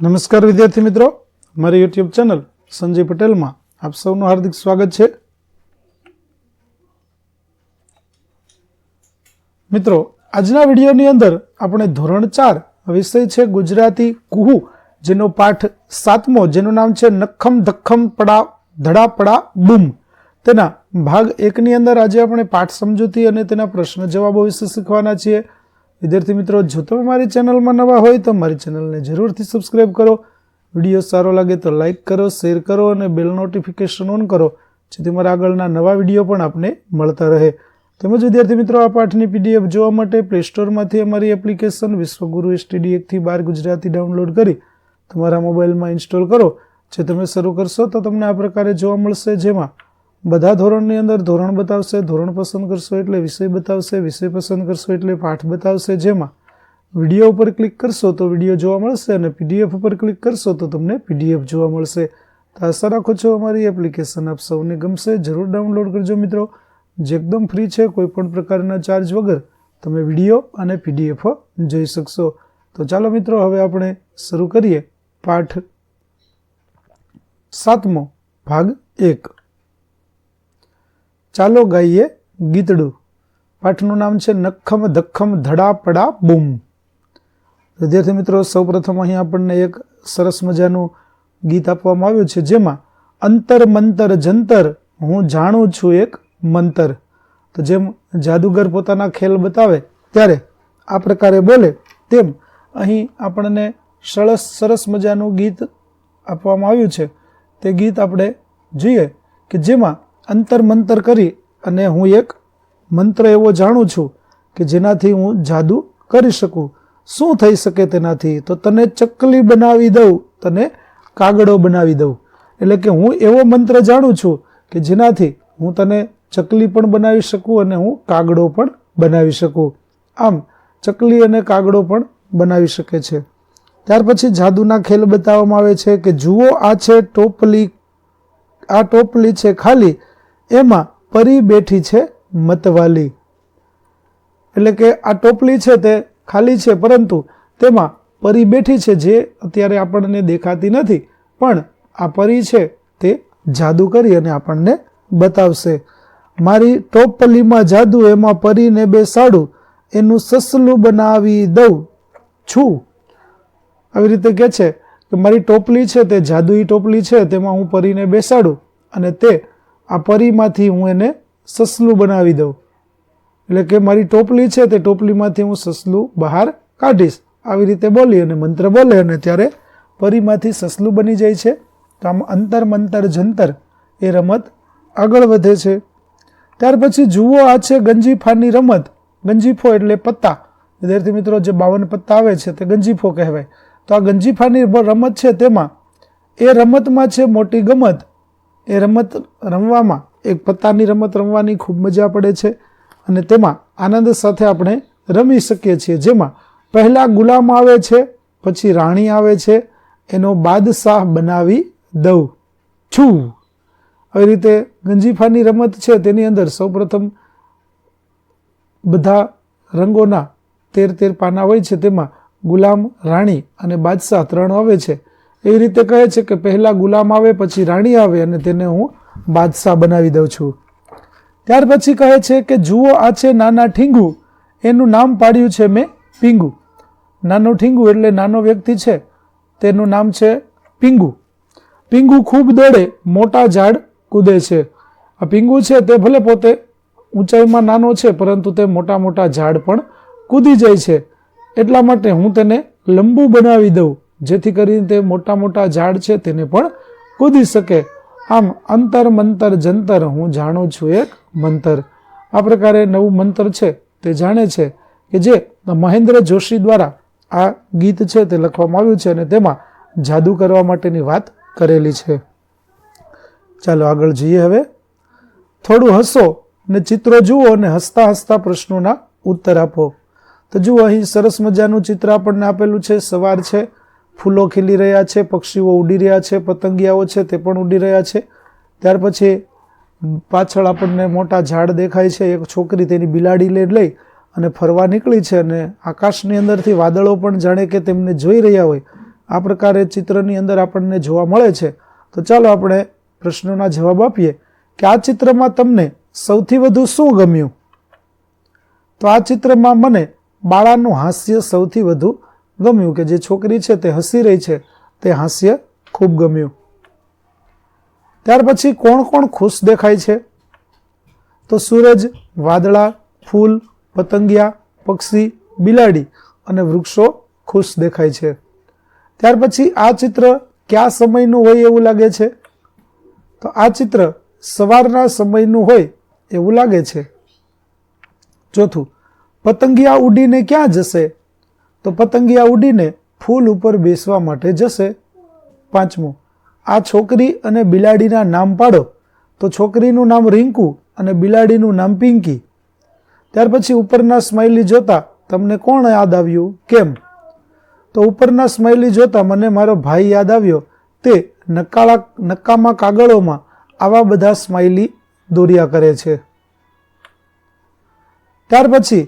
નમસ્કાર વિદ્યાર્થી મિત્રો, મારી યુટ્યુબ ચેનલ સંજય પટેલમાં આપ સૌનું હાર્દિક સ્વાગત છે. મિત્રો, આજના વિડીયોની અંદર આપણે ધોરણ 4 વિષય છે ગુજરાતી કુહુ, જેનો પાઠ 7મો, જેનું નામ છે નખમ ધખમ પડા ધડા પડા બૂમ, તેના ભાગ 1 ની અંદર આજે આપણે પાઠ સમજૂતી અને તેના પ્રશ્ન જવાબો વિશે શીખવાના છીએ. વિદ્યાર્થી મિત્રો, જો તમે મારી ચેનલમાં નવા હોય તો મારી ચેનલને જરૂરથી સબસ્ક્રાઈબ કરો. વિડીયો સારો લાગે તો લાઇક કરો, શેર કરો અને બેલ નોટિફિકેશન ઓન કરો, જેથી મારા આગળના નવા વિડીયો પણ આપને મળતા રહે. તેમજ વિદ્યાર્થી મિત્રો, આ પાઠની PDF જોવા માટે પ્લે સ્ટોરમાંથી અમારી એપ્લિકેશન વિશ્વગુરુ STD 1 થી 12 ગુજરાતી ડાઉનલોડ કરી તમારા મોબાઈલમાં ઇન્સ્ટોલ કરો. જે તમે શરૂ કરશો તો તમને આ પ્રકારે જોવા મળશે, જેમાં બધા ધોરણની અંદર ધોરણ બતાવશે, ધોરણ પસંદ કરશો એટલે વિષય બતાવશે, વિષય પસંદ કરશો એટલે પાઠ બતાવશે. જેમાં વિડીયો ઉપર ક્લિક કરશો તો વિડીયો જોવા મળશે અને PDF ઉપર ક્લિક કરશો તો તમને PDF જોવા મળશે. તો આશા રાખું છું અમારી એપ્લિકેશન આપ સૌને ગમશે. જરૂર ડાઉનલોડ કરજો મિત્રો, જે એકદમ ફ્રી છે. કોઈ પણ પ્રકારના ચાર્જ વગર તમે વિડીયો અને PDF જોઈ શકશો. તો ચાલો મિત્રો, હવે આપણે શરૂ કરીએ પાઠ 7મો, ભાગ 1. ચાલો ગાઈએ ગીતડું. પાઠનું નામ છે નખમ ધખમ ધડા પડા બૂમ. વિદ્યાર્થી મિત્રો, સૌપ્રથમ અહીં આપણને એક સરસ મજાનું ગીત આપવામાં આવ્યું છે, જેમાં અંતર મંતર જંતર હું જાણું છું એક મંતર. તો જેમ જાદુગર પોતાના ખેલ બતાવે ત્યારે આ પ્રકારે બોલે, તેમ અહીં આપણને સરસ મજાનું ગીત આપવામાં આવ્યું છે. તે ગીત આપણે જોઈએ કે જેમાં અંતર મંતર કરી અને હું એક મંત્ર એવો જાણું છું કે જેનાથી હું જાદુ કરી શકું. શું થઈ શકે તેનાથી? તો તને ચકલી બનાવી દઉં, તને કાગડો બનાવી દઉં. એટલે કે હું એવો મંત્ર જાણું છું કે જેનાથી હું તને ચકલી પણ બનાવી શકું અને હું કાગડો પણ બનાવી શકું. આમ ચકલી અને કાગડો પણ બનાવી શકે છે. ત્યાર પછી જાદુના ખેલ બતાવવામાં આવે છે કે જુઓ, આ છે ટોપલી, આ ટોપલી છે ખાલી, એમાં પરી બેઠી છે મતવાલી. એટલે કે આ ટોપલી છે તે ખાલી છે, પરંતુ તેમાં પરી બેઠી છે, જે અત્યારે આપણને દેખાતી નથી, પણ આ પરી છે તે જાદુ કરી અને આપણને બતાવશે. મારી ટોપલીમાં જાદુ, એમાં પરીને બેસાડું, એનું સસલું બનાવી દઉં છું. આવી રીતે કહે છે કે મારી ટોપલી છે તે જાદુઈ ટોપલી છે, તેમાં હું પરીને બેસાડું અને તે આ પરીમાંથી હું એને સસલું બનાવી દઉં. એટલે કે મારી ટોપલી છે તે ટોપલીમાંથી હું સસલું બહાર કાઢીશ. આવી રીતે બોલી અને મંત્ર બોલે અને ત્યારે પરીમાંથી સસલું બની જાય છે. તો આમ અંતર મંતર જંતર એ રમત આગળ વધે છે. ત્યાર પછી જુઓ, આ છે ગંજીફાની રમત. ગંજીફો એટલે પત્તા. વિદ્યાર્થી મિત્રો, જે 52 પત્તા આવે છે તે ગંજીફો કહેવાય. તો આ ગંજીફાની રમત છે, તેમાં એ રમતમાં છે મોટી ગમત. એ રમત રમવામાં, એક પત્તાની રમત રમવાની ખૂબ મજા પડે છે અને તેમાં આનંદ સાથે આપણે રમી શકીએ છીએ. જેમાં પહેલા ગુલામ આવે છે, પછી રાણી આવે છે, એનો બાદશાહ બનાવી દઉં છું. આવી રીતે ગંજીફાની રમત છે તેની અંદર સૌપ્રથમ બધા રંગોના 13 પાના હોય છે, તેમાં ગુલામ, રાણી અને બાદશાહ 3 આવે છે. એવી રીતે કહે છે કે પહેલા ગુલામ આવે, પછી રાણી આવે અને તેને હું બાદશાહ બનાવી દઉં છું. ત્યાર પછી કહે છે કે જુઓ, આ છે નાના ઠીંગુ, એનું નામ પાડ્યું છે મેં પીંગુ. નાનો ઠીંગુ એટલે નાનો વ્યક્તિ છે, તેનું નામ છે પીંગુ. પીંગુ ખૂબ દોડે, મોટા ઝાડ કૂદે છે. આ પીંગુ છે તે ભલે પોતે ઊંચાઈમાં નાનો છે, પરંતુ તે મોટા મોટા ઝાડ પણ કૂદી જાય છે. એટલા માટે હું તેને લંબુ બનાવી દઉં, જેથી કરીને તે મોટા મોટા ઝાડ છે તેને પણ કૂદી શકે. આમ અંતર મંતર જંતર હું જાણું છું એક મંતર. આ પ્રકારે નવું મંતર છે તે જાણે છે, કે જે મહેન્દ્ર જોશી દ્વારા આ ગીત છે તે લખવામાં આવ્યું છે અને તેમાં જાદુ કરવા માટેની વાત કરેલી છે. ચાલો આગળ જઈએ. હવે થોડું હસો ને ચિત્રો જુઓ અને હસતા હસતા પ્રશ્નોના ઉત્તર આપો. તો જુઓ, અહીં સરસ મજાનું ચિત્ર આપણને આપેલું છે. સવાર છે, ફૂલો ખીલી રહ્યા છે, પક્ષીઓ ઉડી રહ્યા છે, પતંગિયાઓ છે તે પણ ઉડી રહ્યા છે. ત્યાર પછી પાછળ આપણને મોટા ઝાડ દેખાય છે. એક છોકરી તેની બિલાડી લઈ અને ફરવા નીકળી છે અને આકાશની અંદરથી વાદળો પણ જાણે કે તેમને જોઈ રહ્યા હોય આ પ્રકારે ચિત્રની અંદર આપણને જોવા મળે છે. તો ચાલો આપણે પ્રશ્નોના જવાબ આપીએ કે આ ચિત્રમાં તમને સૌથી વધુ શું ગમ્યું? તો આ ચિત્રમાં મને બાળાનું હાસ્ય સૌથી વધુ ગમ્યું, કે જે છોકરી છે તે હસી રહી છે તે હાસ્ય ખૂબ ગમ્યું. ત્યાર પછી કોણ કોણ ખુશ દેખાય છે? તો સૂરજ, વાદળા, ફૂલ, પતંગિયા, પક્ષી, બિલાડી અને વૃક્ષો ખુશ દેખાય છે. ત્યાર પછી આ ચિત્ર કયા સમયનું હોય એવું લાગે છે? તો આ ચિત્ર સવારના સમયનું હોય એવું લાગે છે. ચોથું, પતંગિયા ઉડીને ક્યાં જશે? તો પતંગિયા ઉડીને ફૂલ ઉપર બેસવા માટે જશે. પાંચમું, આ છોકરી અને બિલાડીના નામ પાડો. તો છોકરીનું નામ રિંકુ અને બિલાડીનું નામ પિંકી. ત્યાર પછી ઉપરના સ્માઇલી જોતા તમને કોણ યાદ આવ્યું? કેમ? તો ઉપરના સ્માઇલી જોતા મને મારો ભાઈ યાદ આવ્યો. તે નકામા કાગળોમાં આવા બધા સ્માઇલી દોર્યા કરે છે. ત્યાર પછી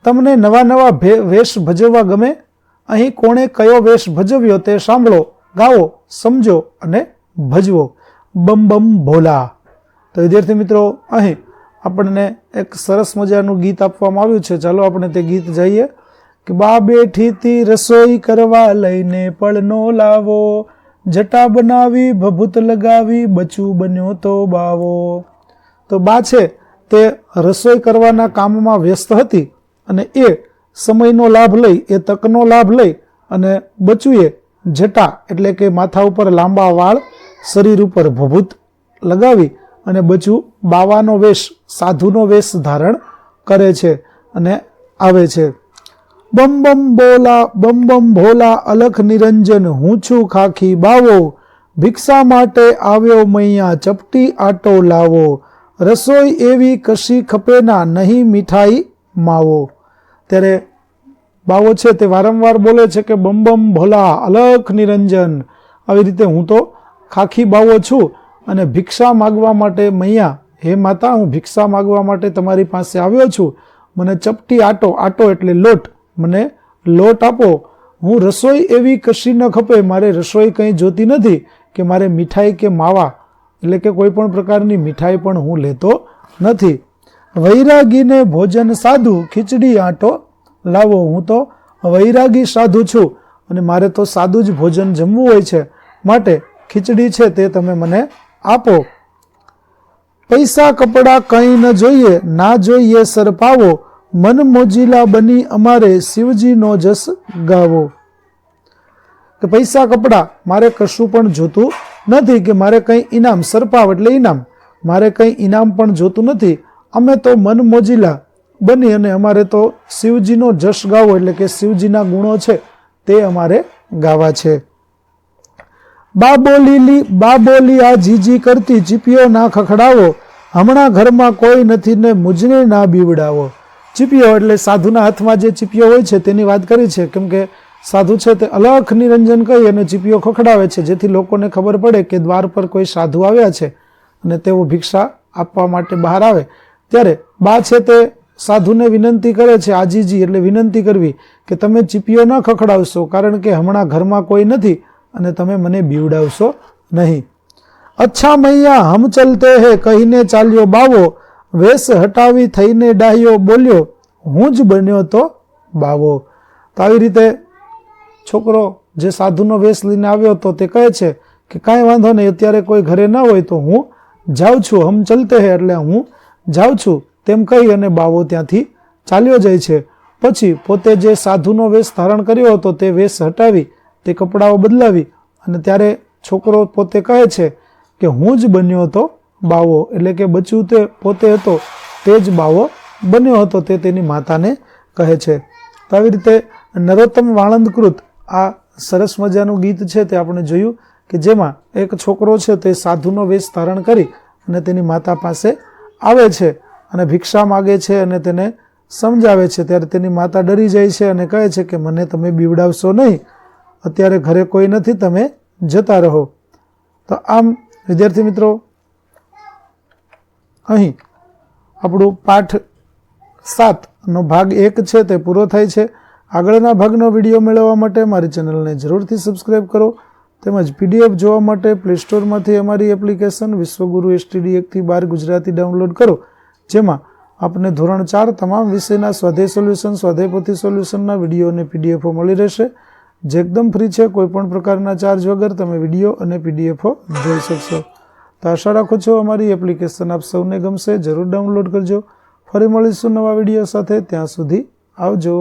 તમને નવા નવા વેશ ભજવવા ગમે? અહીં કોણે કયો વેશ ભજવ્યો તે સાંભળો, ગાઓ, સમજો અને ભજવો. બમ બમ ભોલા. તો વિદ્યાર્થી મિત્રો, અહીં આપણને એક સરસ મજાનું ગીત આપવામાં આવ્યું છે. ચાલો આપણે તે ગીત જઈએ કે બા બેઠી તી રસોઈ કરવા, લઈને પળનો લાવો, જટા બનાવી ભભૂત લગાવી, બચું બન્યો તો બાવો. તો બા છે તે રસોઈ કરવાના કામમાં વ્યસ્ત હતી અને એ સમયનો લાભ લઈ, એ તકનો લાભ લઈ અને બચુએ જટા એટલે કે માથા ઉપર લાંબા વાળ, શરીર ઉપર ભભૂત લગાવી અને બચું બાવાનો વેશ, સાધુનો વેશ ધારણ કરે છે અને આવે છે. બમ બમ બોલા, બમ બમ ભોલા, અલખ નિરંજન, હું છું ખાખી બાવો, ભિક્ષા માટે આવ્યો મૈયા, ચપટી આટો લાવો, રસોઈ એવી કશી ખપેના, નહીં મીઠાઈ માવો. ત્યારે બાવો છે તે વારંવાર બોલે છે કે બમ બમ ભોલા, અલખ નિરંજન, આવી રીતે હું તો ખાખી બાવો છું અને ભિક્ષા માગવા માટે મૈયા, હે માતા, હું ભિક્ષા માગવા માટે તમારી પાસે આવ્યો છું. મને ચપટી આટો, આટો એટલે લોટ, મને લોટ આપો. હું રસોઈ એવી કશી ન ખપે, મારે રસોઈ કંઈ જોતી નથી, કે મારે મીઠાઈ કે માવા એટલે કે કોઈ પણ પ્રકારની મીઠાઈ પણ હું લેતો નથી. વૈરાગીને ભોજન સાધુ, ખીચડી આટો લાવો. હું તો વૈરાગી સાધુ છું અને મારે તો સાદું જ ભોજન જમવું હોય છે, માટે ખીચડી છે તે તમે મને આપો. પૈસા કપડા કંઈ ન જોઈએ, ના જોઈએ સરપાવો, મન મોજીલા બની અમારે શિવજીનો જસ ગાવો. કે પૈસા કપડા મારે કશું પણ જોતું નથી, કે મારે કંઈ ઇનામ, સરપાવ એટલે ઇનામ, મારે કંઈ ઇનામ પણ જોતું નથી. અમે તો મન મોજીલા બની અને અમારે તો શિવજીનો જશ ગાવો એટલે કે શિવજીના ગુણો છે તે અમારે ગાવા છે. બા બોલી આ જીજી કરતી, ચીપિયો ના ખખડાવો, હમણાં ઘરમાં કોઈ નથી ને મુજને ના બીવડાવો. ચીપિયો એટલે સાધુના હાથમાં જે ચીપિયો હોય છે તેની વાત કરી છે, કેમ કે સાધુ છે તે અલખ નિરંજન કહી અને ચીપિયો ખખડાવે છે, જેથી લોકોને ખબર પડે કે દ્વાર પર કોઈ સાધુ આવ્યા છે અને તેઓ ભિક્ષા આપવા માટે બહાર આવે. ત્યારે બા છે તે સાધુને વિનંતી કરે છે, આજીજી એટલે વિનંતી કરવી, કે તમે ચીપિયો ન ખખડાવશો, કારણ કે હમણાં ઘરમાં કોઈ નથી અને તમે મને બીવડાવશો નહીં. અચ્છા મૈયા હમ ચલતે હે, કહીને ચાલ્યો બાવો, વેશ હટાવી થઈને ડાહ્યો બોલ્યો, હું જ બન્યો તો બાવો. તો આવી રીતે છોકરો જે સાધુનો વેશ લઈને આવ્યો હતો તે કહે છે કે કાંઈ વાંધો નહીં, અત્યારે કોઈ ઘરે ન હોય તો હું જાઉં છું, હમ ચલતે હે એટલે હું જાઉં છું, તેમ કહી અને બાવો ત્યાંથી ચાલ્યો જાય છે. પછી પોતે જે સાધુનો વેશ ધારણ કર્યો હતો તે વેશ હટાવી, તે કપડાઓ બદલાવી અને ત્યારે છોકરો પોતે કહે છે કે હું જ બન્યો હતો બાવો, એટલે કે બચ્ચું તે પોતે હતો તે જ બાવો બન્યો હતો, તે તેની માતાને કહે છે. તો આવી રીતે નરોત્તમ વાળંદકૃત આ સરસ મજાનું ગીત છે તે આપણે જોયું, કે જેમાં એક છોકરો છે તે સાધુનો વેશ ધારણ કરી અને તેની માતા પાસે આવે છે અને ભિક્ષા માગે છે અને તેને સમજાવે છે. ત્યારે તેની માતા ડરી જાય છે અને કહે છે કે મને તમે બીવડાવશો નહીં, અત્યારે ઘરે કોઈ નથી, તમે જતા રહો. તો આમ વિદ્યાર્થી મિત્રો, અહીં આપણું પાઠ 7 નો ભાગ 1 છે તે પૂરો થાય છે. આગળના ભાગનો વિડીયો મેળવવા માટે મારી ચેનલને જરૂરથી સબસ્ક્રાઈબ કરો તેમજ PDF જોવા માટે પ્લે સ્ટોરમાંથી અમારી એપ્લિકેશન વિશ્વગુરુ STD 1 થી 12 ગુજરાતી ડાઉનલોડ કરો, જેમાં આપને ધોરણ 4 તમામ વિષયના સ્વાધ્યાય સોલ્યુશન, સ્વાધ્યાય પોથી સોલ્યુશનના વિડીયો અને PDF મળી રહેશે, જે એકદમ ફ્રી છે. કોઈપણ પ્રકારના ચાર્જ વગર તમે વિડીયો અને PDF જોઈ શકશો. તો આશા રાખું છું અમારી એપ્લિકેશન આપ સૌને ગમશે. જરૂર ડાઉનલોડ કરજો. ફરી મળીશું નવા વિડીયો સાથે. ત્યાં સુધી આવજો.